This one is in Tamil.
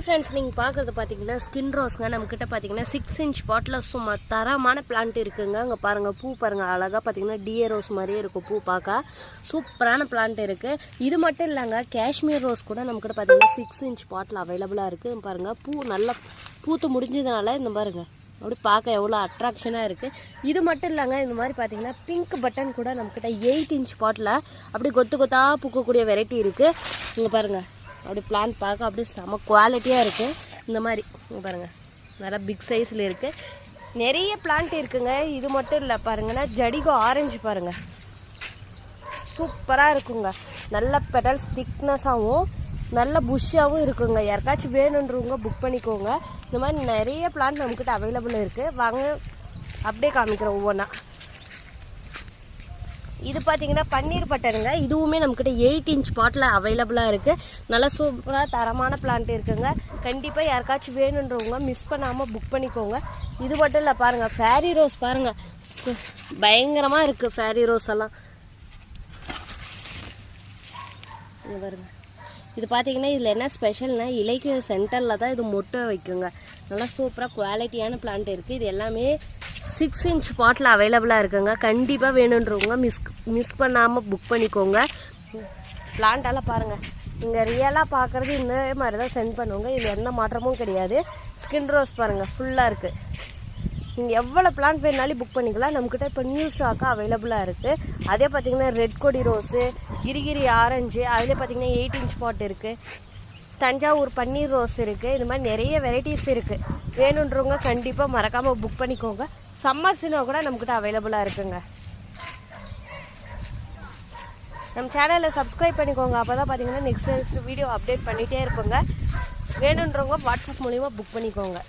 ஃப்ரெண்ட்ஸ், நீங்கள் பார்க்குறது பார்த்தீங்கன்னா ஸ்கின் ரோஸ்ங்க. நம்மக்கிட்ட பார்த்தீங்கன்னா 6 இன்ச் பாட்டில் சும்மா தரமான பிளான்ட் இருக்குங்க. அங்கே பாருங்கள், பூ பாருங்கள், அழகாக பார்த்தீங்கன்னா டிஏ ரோஸ் மாதிரியே இருக்கும் பூ பார்க்க. சூப்பரான பிளான்ட் இருக்குது. இது மட்டும் இல்லைங்க, காஷ்மீர் ரோஸ் கூட நம்மக்கிட்ட பார்த்தீங்கன்னா 6 இன்ச் பாட்டில் அவைலபிளாக இருக்குது. பாருங்கள், பூ நல்லா பூத்து முடிஞ்சதுனால இந்த பாருங்கள் அப்படி பார்க்க எவ்வளோ அட்ராக்ஷனாக இருக்குது. இது மட்டும் இல்லைங்க, இந்த மாதிரி பார்த்தீங்கன்னா பிங்க் பட்டன் கூட நம்மக்கிட்ட 8 இன்ச் பாட்டில் அப்படி கொத்து கொத்தாக பூக்கக்கூடிய வெரைட்டி இருக்குது. இங்கே பாருங்கள், அப்படி பிளான்ட் பார்க்க அப்படியே செம குவாலிட்டியாக இருக்குது. இந்த மாதிரி இங்கே பாருங்கள், நல்லா பிக் சைஸில் இருக்குது. நிறைய பிளான்ட் இருக்குங்க. இது மட்டும் இல்லை பாருங்கன்னா, ஜடிகோ ஆரஞ்சு பாருங்கள், சூப்பராக இருக்குங்க. நல்ல பெட்டல்ஸ் திக்னஸாகவும் நல்ல புஷ்ஷாகவும் இருக்குங்க. யாருக்காச்சும் வேணுன்றவங்க புக் பண்ணிக்கோங்க. இந்த மாதிரி நிறைய பிளான்ட் நம்மக்கிட்ட அவைலபிள் இருக்குது. வாங்க அப்படியே காமிக்கிறோம் ஒவ்வொன்றா. இது பார்த்தீங்கன்னா பன்னீர் பட்டனுங்க. இதுவுமே நம்மக்கிட்ட 8 இன்ச் பாட்டில் அவைலபிளாக இருக்குது. நல்லா சூப்பராக தரமான பிளான்ட் இருக்குங்க. கண்டிப்பாக யாருக்காச்சும் வேணுன்றவங்க மிஸ் பண்ணாமல் புக் பண்ணிக்கோங்க. இது மட்டும் இல்லை பாருங்கள், ஃபேரி ரோஸ் பாருங்கள், பயங்கரமாக இருக்குது ஃபேரி ரோஸ் எல்லாம். இது பாருங்கள், இது பார்த்தீங்கன்னா இதில் என்ன ஸ்பெஷல்னா, இலைக்கு சென்டரில் தான் இது மொட்டை வைக்குங்க. நல்லா சூப்பராக குவாலிட்டியான பிளான்ட் இருக்குது. இது எல்லாமே 6 இன்ச் பாட்டில் அவைலபிளாக இருக்குங்க. கண்டிப்பாக வேணுன்றவங்க மிஸ் பண்ணாமல் புக் பண்ணிக்கோங்க. பிளான்ட்டெல்லாம் பாருங்கள், இங்கே ரியலாக பார்க்குறது இந்த மாதிரி தான் சென்ட் பண்ணுவோங்க. இதில் எந்த மாற்றமும் கிடையாது. ஸ்கின் ரோஸ் பாருங்கள், ஃபுல்லாக இருக்குது. நீங்கள் எவ்வளோ பிளான்ட் வேணாலும் புக் பண்ணிக்கலாம். நம்மக்கிட்ட இப்போ நியூ ஸ்டாக்காக அவைலபிளாக இருக்குது. அதே பார்த்திங்கன்னா ரெட் கொடி ரோஸு, கிரிகிரி ஆரஞ்சு, அதிலே பார்த்திங்கன்னா 8 இன்ச் பாட் இருக்குது. தஞ்சாவூர் பன்னீர் ரோஸ் இருக்குது. இது மாதிரி நிறைய வெரைட்டிஸ் இருக்குது. வேணுன்றவங்க கண்டிப்பாக மறக்காமல் புக் பண்ணிக்கோங்க. சம்மர் சீனோ கூட நம்மக்கிட்ட அவைலபிளாக இருக்குங்க. நம்ம சேனலில் சப்ஸ்கிரைப் பண்ணிக்கோங்க. அப்போ தான் பார்த்தீங்கன்னா நெக்ஸ்ட் வீடியோ அப்டேட் பண்ணிகிட்டே இருப்போங்க. வேணுன்றவங்க வாட்ஸ்அப் மூலிமா புக் பண்ணிக்கோங்க.